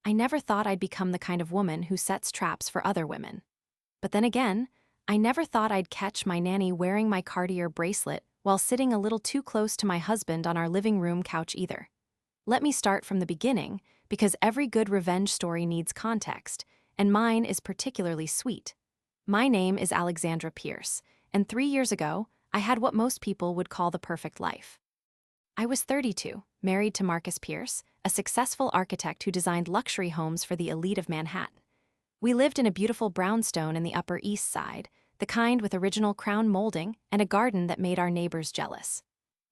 I never thought I'd become the kind of woman who sets traps for other women. But then again, I never thought I'd catch my nanny wearing my Cartier bracelet while sitting a little too close to my husband on our living room couch either. Let me start from the beginning, because every good revenge story needs context, and mine is particularly sweet. My name is Alexandra Pierce, and 3 years ago, I had what most people would call the perfect life. I was 32, married to Marcus Pierce, a successful architect who designed luxury homes for the elite of Manhattan. We lived in a beautiful brownstone in the Upper East Side, the kind with original crown molding and a garden that made our neighbors jealous.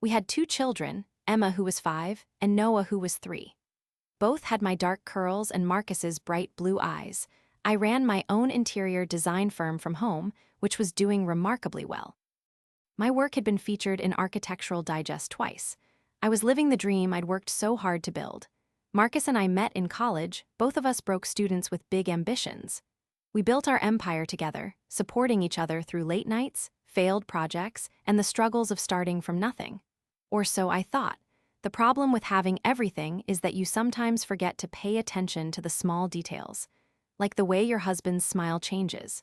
We had 2 children, Emma, who was 5, and Noah, who was 3. Both had my dark curls and Marcus's bright blue eyes. I ran my own interior design firm from home, which was doing remarkably well. My work had been featured in Architectural Digest twice. I was living the dream I'd worked so hard to build. Marcus and I met in college, both of us broke students with big ambitions. We built our empire together, supporting each other through late nights, failed projects, and the struggles of starting from nothing. Or so I thought. The problem with having everything is that you sometimes forget to pay attention to the small details, like the way your husband's smile changes,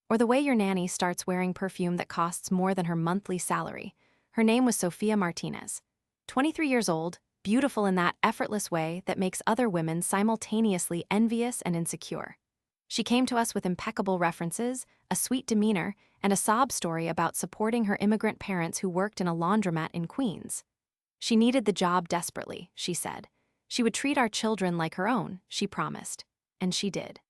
or the way your nanny starts wearing perfume that costs more than her monthly salary. Her name was Sophia Martinez. 23 years old, beautiful in that effortless way that makes other women simultaneously envious and insecure. She came to us with impeccable references, a sweet demeanor, and a sob story about supporting her immigrant parents who worked in a laundromat in Queens. She needed the job desperately, she said. She would treat our children like her own, she promised. And she did.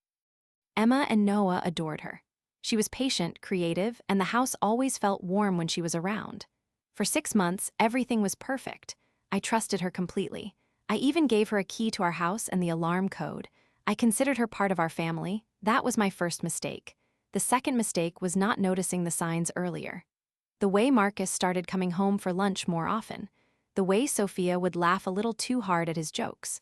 Emma and Noah adored her. She was patient, creative, and the house always felt warm when she was around. For 6 months, everything was perfect. I trusted her completely. I even gave her a key to our house and the alarm code. I considered her part of our family. That was my first mistake. The second mistake was not noticing the signs earlier. The way Marcus started coming home for lunch more often. The way Sophia would laugh a little too hard at his jokes.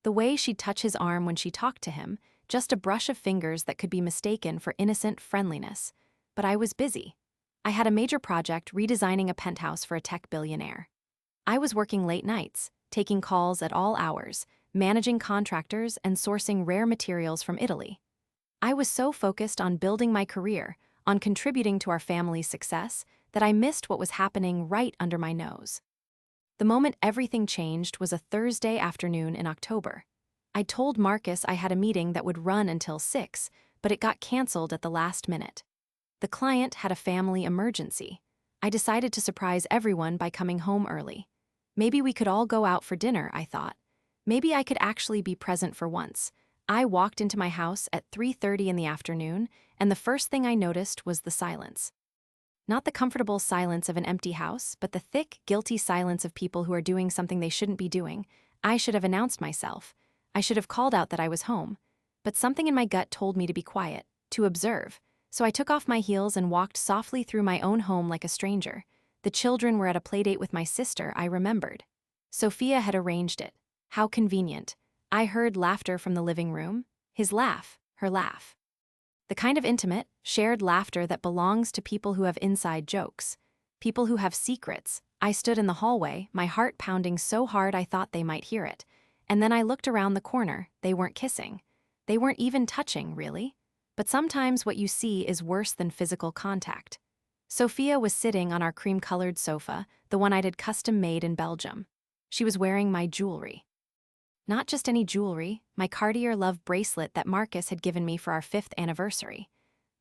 The way she'd touch his arm when she talked to him, just a brush of fingers that could be mistaken for innocent friendliness. But I was busy. I had a major project redesigning a penthouse for a tech billionaire. I was working late nights, taking calls at all hours, managing contractors, and sourcing rare materials from Italy. I was so focused on building my career, on contributing to our family's success, that I missed what was happening right under my nose. The moment everything changed was a Thursday afternoon in October. I told Marcus I had a meeting that would run until 6, but it got canceled at the last minute. The client had a family emergency. I decided to surprise everyone by coming home early. Maybe we could all go out for dinner, I thought. Maybe I could actually be present for once. I walked into my house at 3:30 in the afternoon, and the first thing I noticed was the silence. Not the comfortable silence of an empty house, but the thick, guilty silence of people who are doing something they shouldn't be doing. I should have announced myself. I should have called out that I was home. But something in my gut told me to be quiet, to observe. So I took off my heels and walked softly through my own home like a stranger. The children were at a playdate with my sister, I remembered. Sophia had arranged it. How convenient. I heard laughter from the living room. His laugh, her laugh. The kind of intimate, shared laughter that belongs to people who have inside jokes. People who have secrets. I stood in the hallway, my heart pounding so hard I thought they might hear it. And then I looked around the corner. They weren't kissing. They weren't even touching, really. But sometimes what you see is worse than physical contact. Sophia was sitting on our cream-colored sofa, the one I'd had custom-made in Belgium. She was wearing my jewelry. Not just any jewelry, my Cartier love bracelet that Marcus had given me for our 5th anniversary.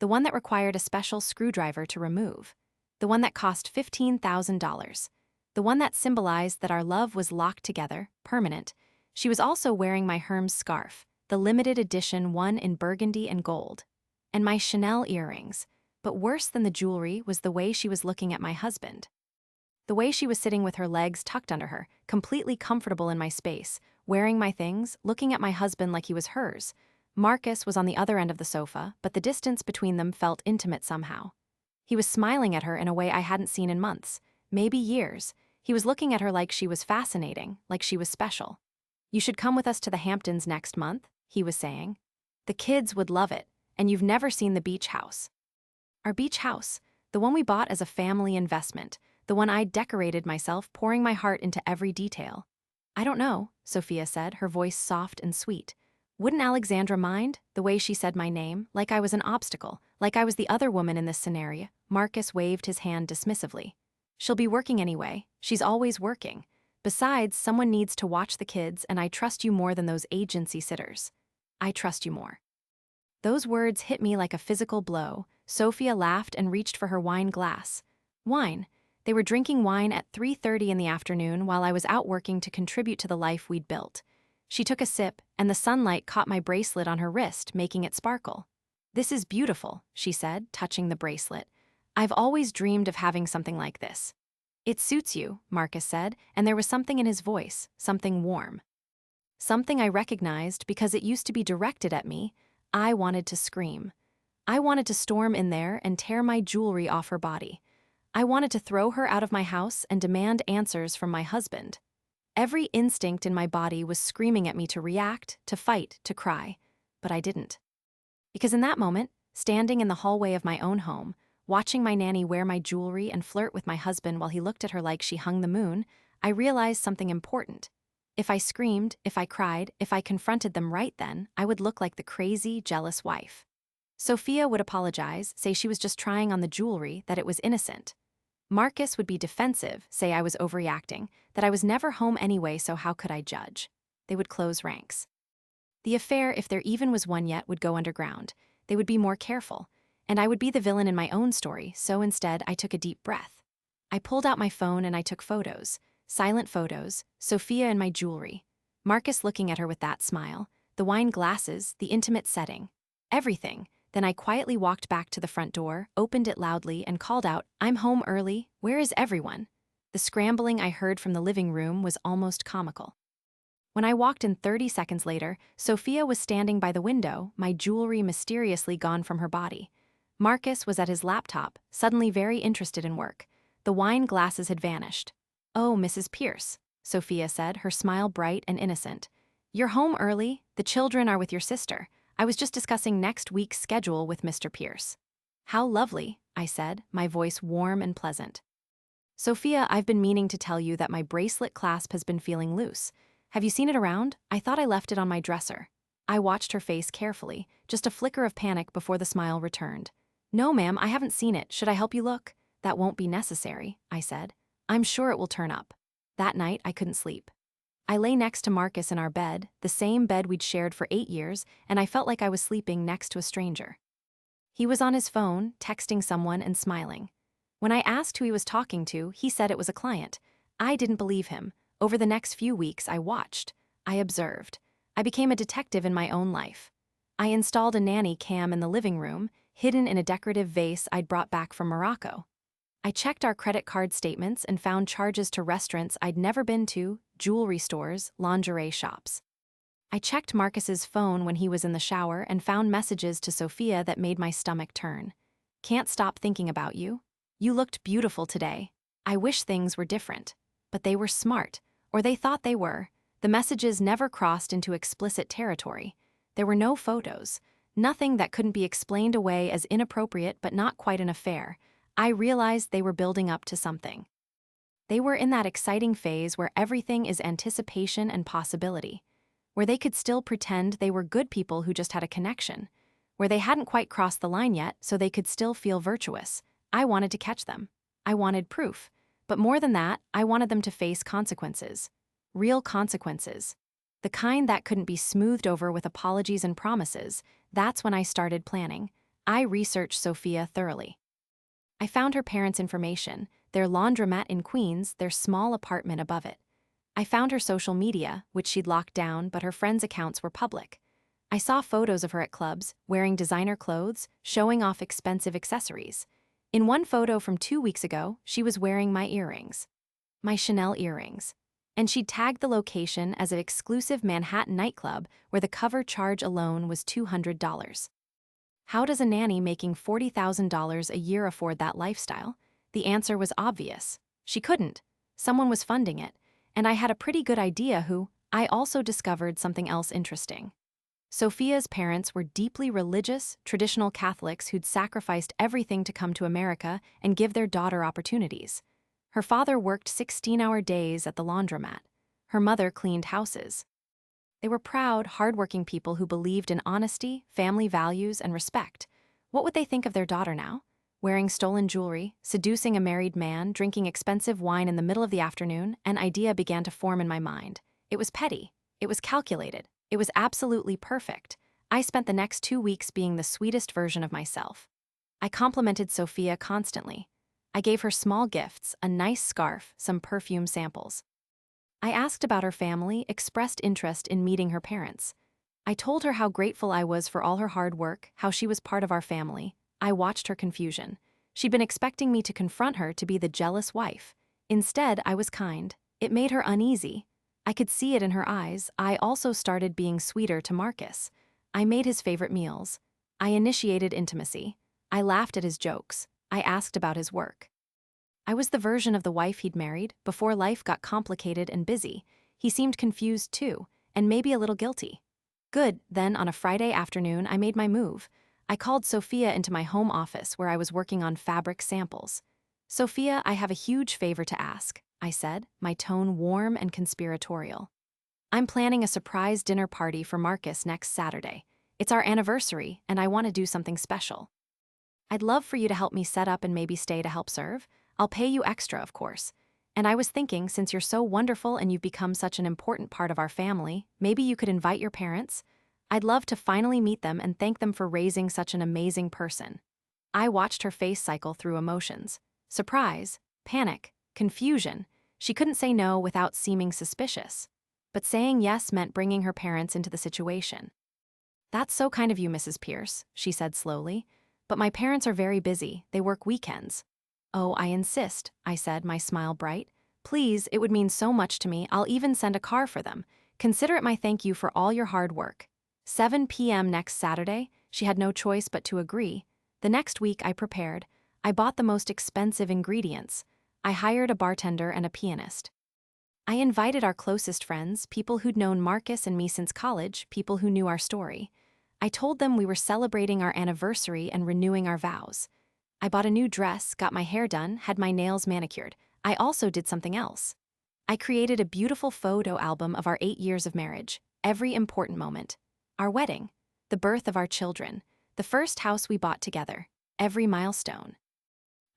The one that required a special screwdriver to remove. The one that cost $15,000. The one that symbolized that our love was locked together, permanent. She was also wearing my Hermes scarf, the limited edition one in burgundy and gold. And my Chanel earrings. But worse than the jewelry was the way she was looking at my husband. The way she was sitting with her legs tucked under her, completely comfortable in my space, wearing my things, looking at my husband like he was hers. Marcus was on the other end of the sofa, but the distance between them felt intimate somehow. He was smiling at her in a way I hadn't seen in months, maybe years. He was looking at her like she was fascinating, like she was special. "You should come with us to the Hamptons next month," he was saying. "The kids would love it, and you've never seen the beach house." Our beach house, the one we bought as a family investment, the one I decorated myself, pouring my heart into every detail. "I don't know," Sophia said, her voice soft and sweet. Wouldn't Alexandra mind, the way she said my name, like I was an obstacle, like I was the other woman in this scenario? Marcus waved his hand dismissively. She'll be working anyway, she's always working. Besides, someone needs to watch the kids, and I trust you more than those agency sitters. I trust you more. Those words hit me like a physical blow. Sophia laughed and reached for her wine glass. Wine. They were drinking wine at 3:30 in the afternoon while I was out working to contribute to the life we'd built. She took a sip, and the sunlight caught my bracelet on her wrist, making it sparkle. "This is beautiful," she said, touching the bracelet. "I've always dreamed of having something like this." "It suits you," Marcus said, and there was something in his voice, something warm. Something I recognized because it used to be directed at me. I wanted to scream. I wanted to storm in there and tear my jewelry off her body. I wanted to throw her out of my house and demand answers from my husband. Every instinct in my body was screaming at me to react, to fight, to cry. But I didn't. Because in that moment, standing in the hallway of my own home, watching my nanny wear my jewelry and flirt with my husband while he looked at her like she hung the moon, I realized something important. If I screamed, if I cried, if I confronted them right then, I would look like the crazy, jealous wife. Sophia would apologize, say she was just trying on the jewelry, that it was innocent. Marcus would be defensive, say I was overreacting, that I was never home anyway, so how could I judge? They would close ranks. The affair, if there even was one yet, would go underground. They would be more careful. And I would be the villain in my own story, so instead I took a deep breath. I pulled out my phone and I took photos. Silent photos, Sophia and my jewelry. Marcus looking at her with that smile, the wine glasses, the intimate setting. Everything. Then I quietly walked back to the front door, opened it loudly, and called out, "I'm home early. Where is everyone?" The scrambling I heard from the living room was almost comical. When I walked in 30 seconds later, Sophia was standing by the window, my jewelry mysteriously gone from her body. Marcus was at his laptop, suddenly very interested in work. The wine glasses had vanished. "Oh, Mrs. Pierce," Sophia said, her smile bright and innocent. "You're home early. The children are with your sister. I was just discussing next week's schedule with Mr. Pierce." "How lovely," I said, my voice warm and pleasant. "Sophia, I've been meaning to tell you that my bracelet clasp has been feeling loose. Have you seen it around? I thought I left it on my dresser." I watched her face carefully, just a flicker of panic before the smile returned. "No, ma'am, I haven't seen it. Should I help you look?" "That won't be necessary," I said. "I'm sure it will turn up." That night, I couldn't sleep. I lay next to Marcus in our bed, the same bed we'd shared for 8 years, and I felt like I was sleeping next to a stranger. He was on his phone, texting someone and smiling. When I asked who he was talking to, he said it was a client. I didn't believe him. Over the next few weeks, I watched. I observed. I became a detective in my own life. I installed a nanny cam in the living room, hidden in a decorative vase I'd brought back from Morocco. I checked our credit card statements and found charges to restaurants I'd never been to, jewelry stores, lingerie shops. I checked Marcus's phone when he was in the shower and found messages to Sophia that made my stomach turn. "Can't stop thinking about you. You looked beautiful today. I wish things were different." But they were smart, or they thought they were. The messages never crossed into explicit territory. There were no photos, nothing that couldn't be explained away as inappropriate but not quite an affair. I realized they were building up to something. They were in that exciting phase where everything is anticipation and possibility, where they could still pretend they were good people who just had a connection, where they hadn't quite crossed the line yet so they could still feel virtuous. I wanted to catch them. I wanted proof. But more than that, I wanted them to face consequences. Real consequences. The kind that couldn't be smoothed over with apologies and promises. That's when I started planning. I researched Sophia thoroughly. I found her parents' information, their laundromat in Queens, their small apartment above it. I found her social media, which she'd locked down, but her friends' accounts were public. I saw photos of her at clubs, wearing designer clothes, showing off expensive accessories. In one photo from 2 weeks ago, she was wearing my earrings. My Chanel earrings. And she'd tagged the location as an exclusive Manhattan nightclub where the cover charge alone was $200. How does a nanny making $40,000 a year afford that lifestyle? The answer was obvious. She couldn't. Someone was funding it. And I had a pretty good idea who. I also discovered something else interesting. Sophia's parents were deeply religious, traditional Catholics who'd sacrificed everything to come to America and give their daughter opportunities. Her father worked 16-hour days at the laundromat. Her mother cleaned houses. They were proud, hardworking people who believed in honesty, family values, and respect. What would they think of their daughter now? Wearing stolen jewelry, seducing a married man, drinking expensive wine in the middle of the afternoon, an idea began to form in my mind. It was petty. It was calculated. It was absolutely perfect. I spent the next 2 weeks being the sweetest version of myself. I complimented Sophia constantly. I gave her small gifts, a nice scarf, some perfume samples. I asked about her family, expressed interest in meeting her parents. I told her how grateful I was for all her hard work, how she was part of our family. I watched her confusion. She'd been expecting me to confront her, to be the jealous wife. Instead, I was kind. It made her uneasy. I could see it in her eyes. I also started being sweeter to Marcus. I made his favorite meals. I initiated intimacy. I laughed at his jokes. I asked about his work. I was the version of the wife he'd married before life got complicated and busy. He seemed confused too, and maybe a little guilty. Good, then on a Friday afternoon I made my move. I called Sophia into my home office where I was working on fabric samples. "Sophia, I have a huge favor to ask," I said, my tone warm and conspiratorial. "I'm planning a surprise dinner party for Marcus next Saturday. It's our anniversary, and I want to do something special. I'd love for you to help me set up and maybe stay to help serve. I'll pay you extra, of course. And I was thinking, since you're so wonderful and you've become such an important part of our family, maybe you could invite your parents? I'd love to finally meet them and thank them for raising such an amazing person." I watched her face cycle through emotions. Surprise, panic, confusion. She couldn't say no without seeming suspicious. But saying yes meant bringing her parents into the situation. "That's so kind of you, Mrs. Pierce," she said slowly. "But my parents are very busy. They work weekends." "Oh, I insist," I said, my smile bright. "Please, it would mean so much to me. I'll even send a car for them. Consider it my thank you for all your hard work." 7 p.m. next Saturday, she had no choice but to agree. The next week I prepared. I bought the most expensive ingredients. I hired a bartender and a pianist. I invited our closest friends, people who'd known Marcus and me since college, people who knew our story. I told them we were celebrating our anniversary and renewing our vows. I bought a new dress, got my hair done, had my nails manicured. I also did something else. I created a beautiful photo album of our 8 years of marriage, every important moment. Our wedding, the birth of our children, the first house we bought together, every milestone.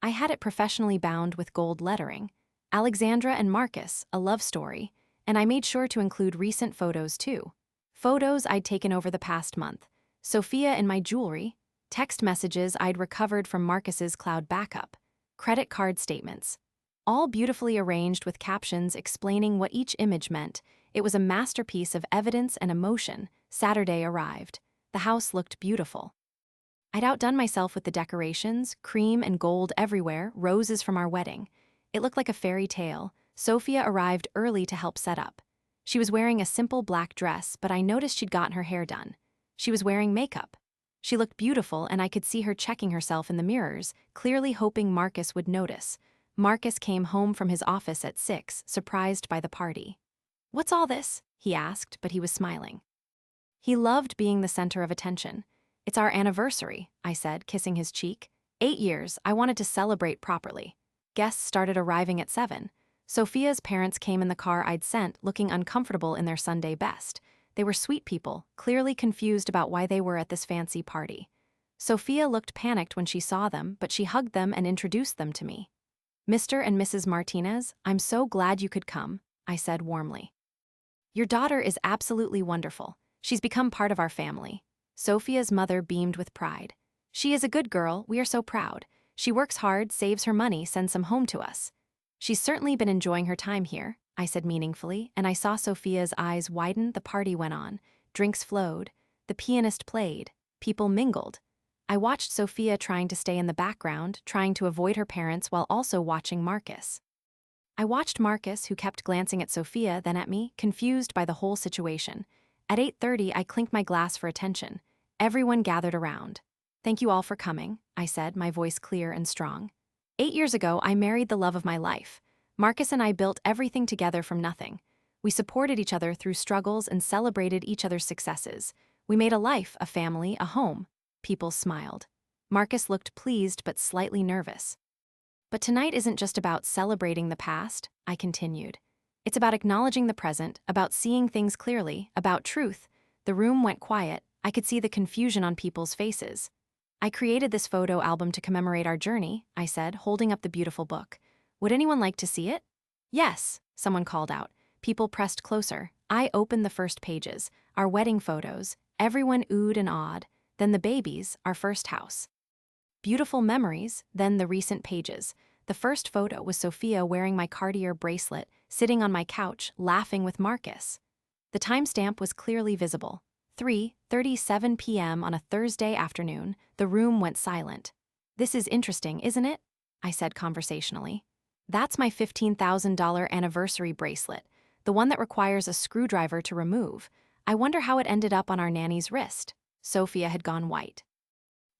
I had it professionally bound with gold lettering. Alexandra and Marcus, a love story, and I made sure to include recent photos too. Photos I'd taken over the past month. Sophia in my jewelry, text messages I'd recovered from Marcus's cloud backup, credit card statements. All beautifully arranged with captions explaining what each image meant. It was a masterpiece of evidence and emotion. Saturday arrived. The house looked beautiful. I'd outdone myself with the decorations, cream and gold everywhere, roses from our wedding. It looked like a fairy tale. Sophia arrived early to help set up. She was wearing a simple black dress, but I noticed she'd gotten her hair done. She was wearing makeup. She looked beautiful, and I could see her checking herself in the mirrors, clearly hoping Marcus would notice. Marcus came home from his office at 6, surprised by the party. "What's all this?" he asked, but he was smiling. He loved being the center of attention. "It's our anniversary," I said, kissing his cheek. 8 years, I wanted to celebrate properly. Guests started arriving at 7. Sophia's parents came in the car I'd sent, looking uncomfortable in their Sunday best. They were sweet people, clearly confused about why they were at this fancy party. Sophia looked panicked when she saw them, but she hugged them and introduced them to me. "Mr. and Mrs. Martinez, I'm so glad you could come," I said warmly. "Your daughter is absolutely wonderful. She's become part of our family." Sophia's mother beamed with pride. "She is a good girl, we are so proud. She works hard, saves her money, sends some home to us." "She's certainly been enjoying her time here," I said meaningfully, and I saw Sophia's eyes widen. The party went on. Drinks flowed. The pianist played. People mingled. I watched Sophia trying to stay in the background, trying to avoid her parents while also watching Marcus. I watched Marcus, who kept glancing at Sophia, then at me, confused by the whole situation. At 8:30, I clinked my glass for attention. Everyone gathered around. "Thank you all for coming," I said, my voice clear and strong. 8 years ago, I married the love of my life. Marcus and I built everything together from nothing. We supported each other through struggles and celebrated each other's successes. We made a life, a family, a home. People smiled. Marcus looked pleased but slightly nervous. "But tonight isn't just about celebrating the past," I continued. It's about acknowledging the present, about seeing things clearly, about truth. The room went quiet. I could see the confusion on people's faces. I created this photo album to commemorate our journey, I said, holding up the beautiful book. Would anyone like to see it? Yes, someone called out. People pressed closer. I opened the first pages, our wedding photos. Everyone oohed and awed. Then the babies, our first house. Beautiful memories, then the recent pages. The first photo was Sophia wearing my Cartier bracelet, sitting on my couch, laughing with Marcus. The timestamp was clearly visible. 3:37 p.m. on a Thursday afternoon. The room went silent. This is interesting, isn't it? I said conversationally. That's my $15,000 anniversary bracelet, the one that requires a screwdriver to remove. I wonder how it ended up on our nanny's wrist. Sophia had gone white.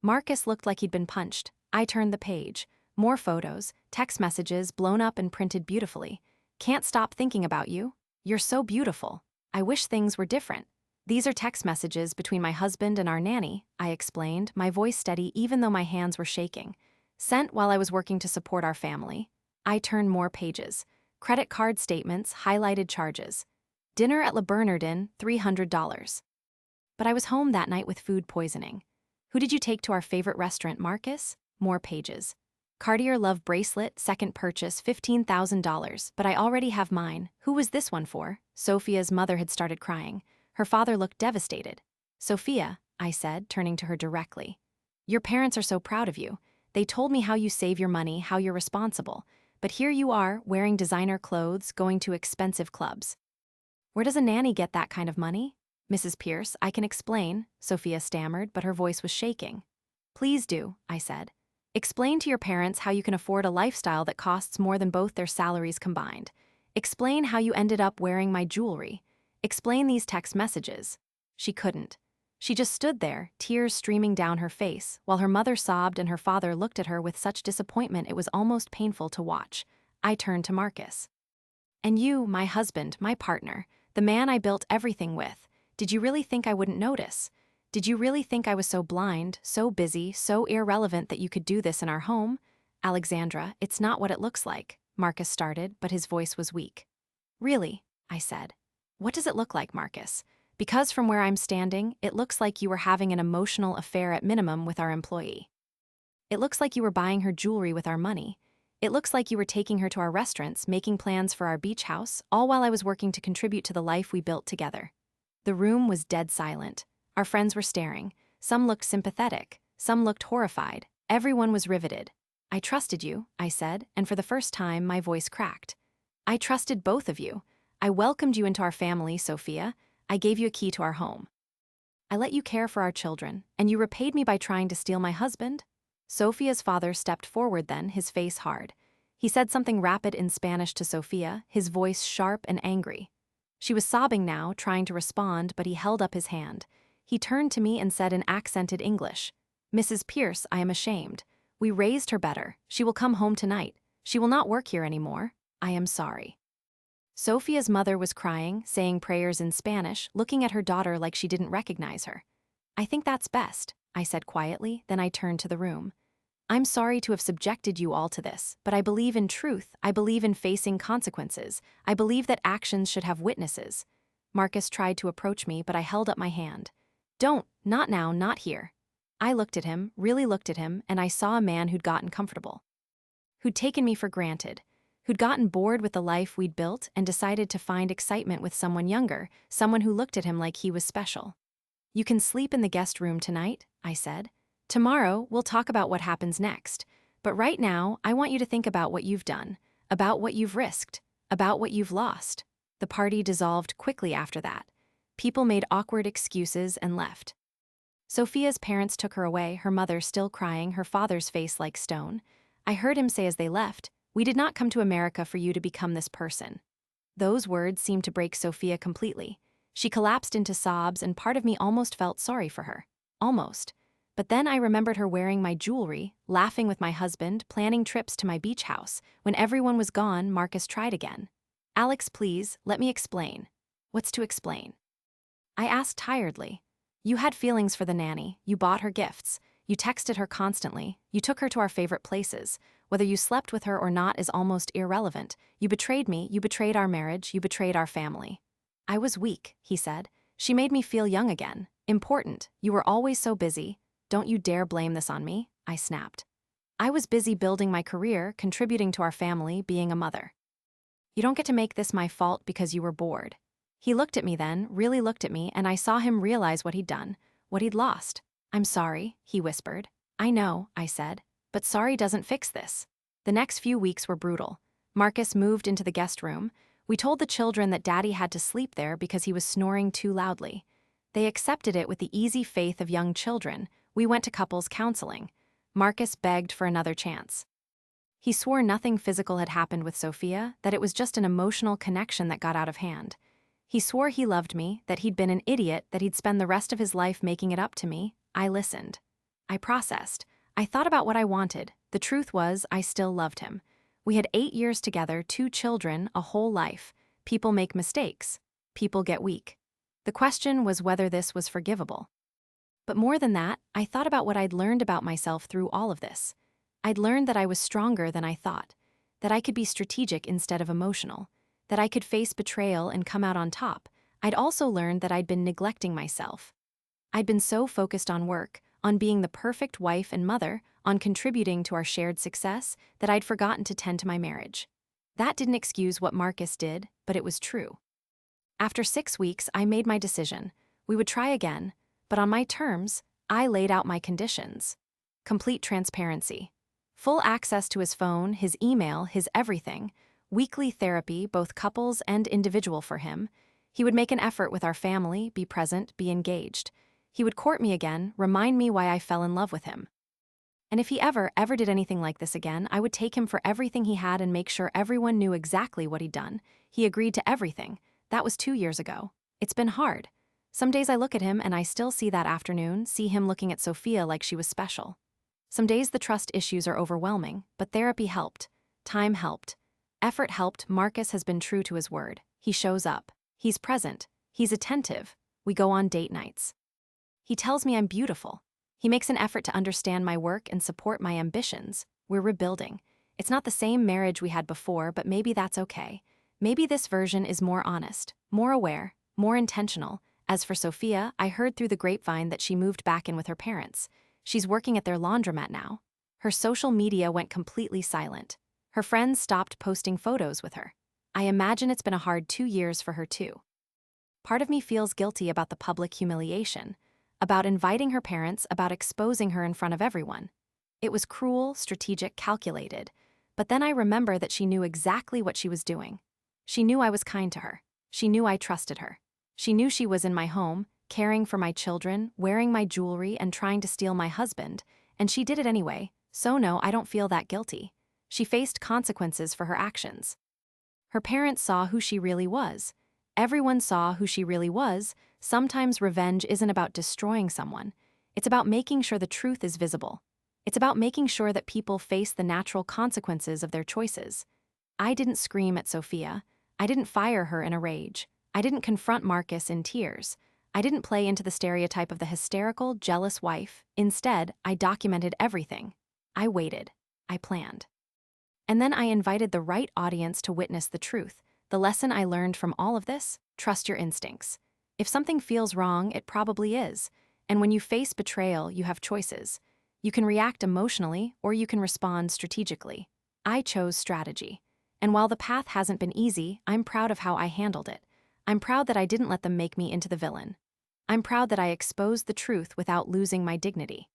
Marcus looked like he'd been punched. I turned the page. More photos, text messages blown up and printed beautifully. Can't stop thinking about you. You're so beautiful. I wish things were different. These are text messages between my husband and our nanny, I explained, my voice steady even though my hands were shaking. Sent while I was working to support our family. I turned more pages. Credit card statements, highlighted charges. Dinner at Le Bernardin, $300. But I was home that night with food poisoning. Who did you take to our favorite restaurant, Marcus? More pages. Cartier Love Bracelet, second purchase, $15,000, but I already have mine. Who was this one for? Sophia's mother had started crying. Her father looked devastated. Sophia, I said, turning to her directly. Your parents are so proud of you. They told me how you save your money, how you're responsible. But here you are, wearing designer clothes, going to expensive clubs. Where does a nanny get that kind of money? Mrs. Pierce, I can explain, Sophia stammered, but her voice was shaking. Please do, I said. Explain to your parents how you can afford a lifestyle that costs more than both their salaries combined. Explain how you ended up wearing my jewelry. Explain these text messages. She couldn't. She just stood there, tears streaming down her face, while her mother sobbed and her father looked at her with such disappointment it was almost painful to watch. I turned to Marcus. And you, my husband, my partner, the man I built everything with, did you really think I wouldn't notice? Did you really think I was so blind, so busy, so irrelevant that you could do this in our home? Alexandra, it's not what it looks like, Marcus started, but his voice was weak. Really? I said. What does it look like, Marcus? Because from where I'm standing, it looks like you were having an emotional affair at minimum with our employee. It looks like you were buying her jewelry with our money. It looks like you were taking her to our restaurants, making plans for our beach house, all while I was working to contribute to the life we built together. The room was dead silent. Our friends were staring. Some looked sympathetic. Some looked horrified. Everyone was riveted. I trusted you, I said, and for the first time, my voice cracked. I trusted both of you. I welcomed you into our family, Sophia. I gave you a key to our home. I let you care for our children, and you repaid me by trying to steal my husband? Sophia's father stepped forward then, his face hard. He said something rapid in Spanish to Sophia, his voice sharp and angry. She was sobbing now, trying to respond, but he held up his hand. He turned to me and said in accented English, Mrs. Pierce, I am ashamed. We raised her better. She will come home tonight. She will not work here anymore. I am sorry. Sophia's mother was crying, saying prayers in Spanish, looking at her daughter like she didn't recognize her. I think that's best, I said quietly, then I turned to the room. I'm sorry to have subjected you all to this, but I believe in truth. I believe in facing consequences. I believe that actions should have witnesses. Marcus tried to approach me, but I held up my hand. Don't, not now, not here. I looked at him, really looked at him, and I saw a man who'd gotten comfortable. Who'd taken me for granted. Who'd gotten bored with the life we'd built and decided to find excitement with someone younger, someone who looked at him like he was special. You can sleep in the guest room tonight, I said. Tomorrow, we'll talk about what happens next. But right now, I want you to think about what you've done, about what you've risked, about what you've lost. The party dissolved quickly after that. People made awkward excuses and left. Sophia's parents took her away, her mother still crying, her father's face like stone. I heard him say as they left, "We did not come to America for you to become this person." Those words seemed to break Sophia completely. She collapsed into sobs, and part of me almost felt sorry for her. Almost. But then I remembered her wearing my jewelry, laughing with my husband, planning trips to my beach house. When everyone was gone, Marcus tried again. Alex, please, let me explain. What's to explain? I asked tiredly. You had feelings for the nanny, you bought her gifts, you texted her constantly, you took her to our favorite places. Whether you slept with her or not is almost irrelevant. You betrayed me, you betrayed our marriage, you betrayed our family. I was weak, he said. She made me feel young again. Important. You were always so busy. Don't you dare blame this on me, I snapped. I was busy building my career, contributing to our family, being a mother. You don't get to make this my fault because you were bored. He looked at me then, really looked at me, and I saw him realize what he'd done, what he'd lost. I'm sorry, he whispered. I know, I said, but sorry doesn't fix this. The next few weeks were brutal. Marcus moved into the guest room. We told the children that Daddy had to sleep there because he was snoring too loudly. They accepted it with the easy faith of young children. We went to couples counseling. Marcus begged for another chance. He swore nothing physical had happened with Sophia, that it was just an emotional connection that got out of hand. He swore he loved me, that he'd been an idiot, that he'd spend the rest of his life making it up to me. I listened. I processed. I thought about what I wanted. The truth was, I still loved him. We had 8 years together, 2 children, a whole life. People make mistakes. People get weak. The question was whether this was forgivable. But more than that, I thought about what I'd learned about myself through all of this. I'd learned that I was stronger than I thought, that I could be strategic instead of emotional, that I could face betrayal and come out on top. I'd also learned that I'd been neglecting myself. I'd been so focused on work, on being the perfect wife and mother, on contributing to our shared success, that I'd forgotten to tend to my marriage. That didn't excuse what Marcus did, but it was true. After 6 weeks, I made my decision. We would try again, but on my terms. I laid out my conditions. Complete transparency. Full access to his phone, his email, his everything. Weekly therapy, both couples and individual for him. He would make an effort with our family, be present, be engaged. He would court me again, remind me why I fell in love with him. And if he ever did anything like this again, I would take him for everything he had and make sure everyone knew exactly what he'd done. He agreed to everything. That was 2 years ago. It's been hard. Some days I look at him and I still see that afternoon, see him looking at Sophia like she was special. Some days the trust issues are overwhelming, but therapy helped. Time helped. Effort helped. Marcus has been true to his word. He shows up. He's present. He's attentive. We go on date nights. He tells me I'm beautiful. He makes an effort to understand my work and support my ambitions. We're rebuilding. It's not the same marriage we had before, but maybe that's okay. Maybe this version is more honest, more aware, more intentional. As for Sophia, I heard through the grapevine that she moved back in with her parents. She's working at their laundromat now. Her social media went completely silent. Her friends stopped posting photos with her. I imagine it's been a hard 2 years for her too. Part of me feels guilty about the public humiliation, about inviting her parents, about exposing her in front of everyone. It was cruel, strategic, calculated. But then I remember that she knew exactly what she was doing. She knew I was kind to her. She knew I trusted her. She knew she was in my home, caring for my children, wearing my jewelry, and trying to steal my husband, and she did it anyway, so no, I don't feel that guilty. She faced consequences for her actions. Her parents saw who she really was. Everyone saw who she really was. Sometimes revenge isn't about destroying someone. It's about making sure the truth is visible. It's about making sure that people face the natural consequences of their choices. I didn't scream at Sophia. I didn't fire her in a rage. I didn't confront Marcus in tears. I didn't play into the stereotype of the hysterical, jealous wife. Instead, I documented everything. I waited. I planned. And then I invited the right audience to witness the truth. The lesson I learned from all of this: trust your instincts. If something feels wrong, it probably is. And when you face betrayal, you have choices. You can react emotionally, or you can respond strategically. I chose strategy. And while the path hasn't been easy, I'm proud of how I handled it. I'm proud that I didn't let them make me into the villain. I'm proud that I exposed the truth without losing my dignity.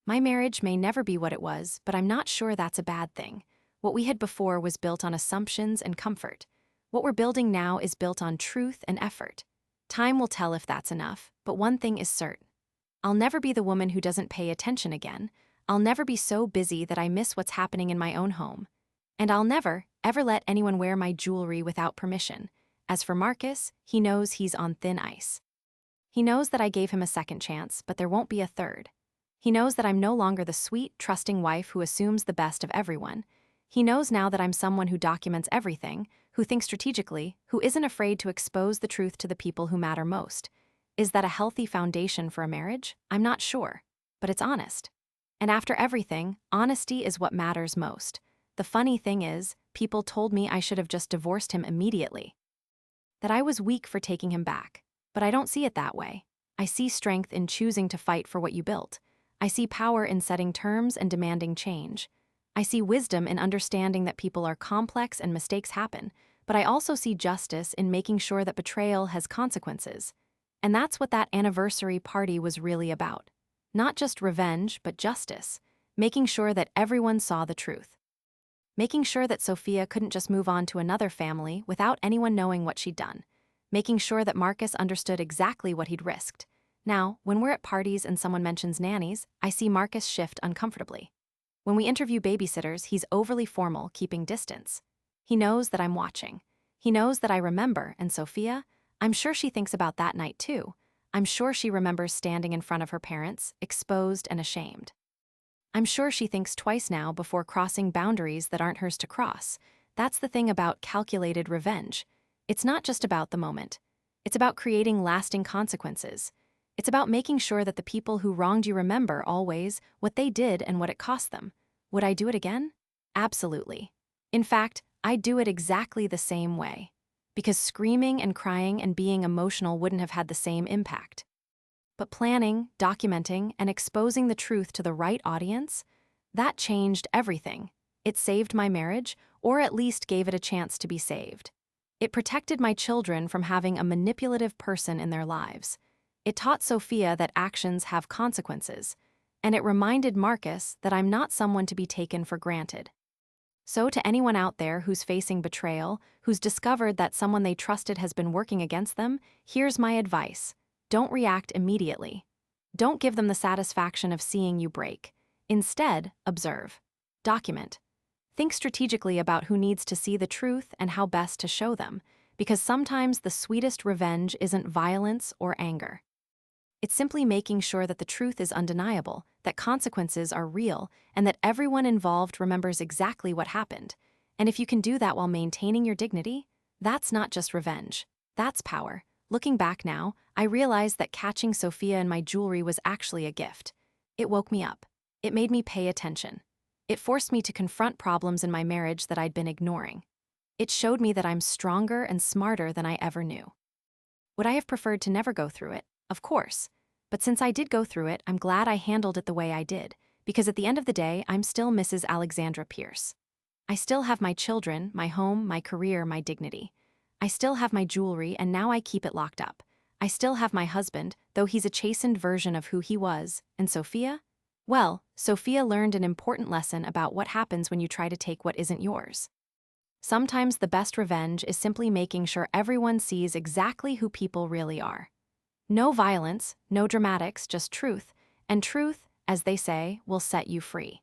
My marriage may never be what it was, but I'm not sure that's a bad thing. What we had before was built on assumptions and comfort. What we're building now is built on truth and effort. Time will tell if that's enough, but one thing is certain. I'll never be the woman who doesn't pay attention again. I'll never be so busy that I miss what's happening in my own home. And I'll never, ever let anyone wear my jewelry without permission. As for Marcus, he knows he's on thin ice. He knows that I gave him a second chance, but there won't be a third. He knows that I'm no longer the sweet, trusting wife who assumes the best of everyone. He knows now that I'm someone who documents everything, who thinks strategically, who isn't afraid to expose the truth to the people who matter most. Is that a healthy foundation for a marriage? I'm not sure, but it's honest. And after everything, honesty is what matters most. The funny thing is, people told me I should have just divorced him immediately. That I was weak for taking him back. But I don't see it that way. I see strength in choosing to fight for what you built. I see power in setting terms and demanding change. I see wisdom in understanding that people are complex and mistakes happen, but I also see justice in making sure that betrayal has consequences. And that's what that anniversary party was really about. Not just revenge, but justice. Making sure that everyone saw the truth. Making sure that Sophia couldn't just move on to another family without anyone knowing what she'd done. Making sure that Marcus understood exactly what he'd risked. Now, when we're at parties and someone mentions nannies, I see Marcus shift uncomfortably. When we interview babysitters, he's overly formal, keeping distance. He knows that I'm watching. He knows that I remember, and Sophia, I'm sure she thinks about that night too. I'm sure she remembers standing in front of her parents, exposed and ashamed. I'm sure she thinks twice now before crossing boundaries that aren't hers to cross. That's the thing about calculated revenge. It's not just about the moment. It's about creating lasting consequences. It's about making sure that the people who wronged you remember always what they did and what it cost them. Would I do it again? Absolutely. In fact, I'd do it exactly the same way. Because screaming and crying and being emotional wouldn't have had the same impact. But planning, documenting, and exposing the truth to the right audience, that changed everything. It saved my marriage, or at least gave it a chance to be saved. It protected my children from having a manipulative person in their lives. It taught Sophia that actions have consequences, and it reminded Marcus that I'm not someone to be taken for granted. So to anyone out there who's facing betrayal, who's discovered that someone they trusted has been working against them, here's my advice. Don't react immediately. Don't give them the satisfaction of seeing you break. Instead, observe. Document. Think strategically about who needs to see the truth and how best to show them, because sometimes the sweetest revenge isn't violence or anger. It's simply making sure that the truth is undeniable, that consequences are real, and that everyone involved remembers exactly what happened. And if you can do that while maintaining your dignity, that's not just revenge. That's power. Looking back now, I realize that catching Sophia in my jewelry was actually a gift. It woke me up. It made me pay attention. It forced me to confront problems in my marriage that I'd been ignoring. It showed me that I'm stronger and smarter than I ever knew. Would I have preferred to never go through it? Of course. But since I did go through it, I'm glad I handled it the way I did, because at the end of the day, I'm still Mrs. Alexandra Pierce. I still have my children, my home, my career, my dignity. I still have my jewelry, and now I keep it locked up. I still have my husband, though he's a chastened version of who he was. And Sophia? Well, Sophia learned an important lesson about what happens when you try to take what isn't yours. Sometimes the best revenge is simply making sure everyone sees exactly who people really are. No violence, no dramatics, just truth. And truth, as they say, will set you free.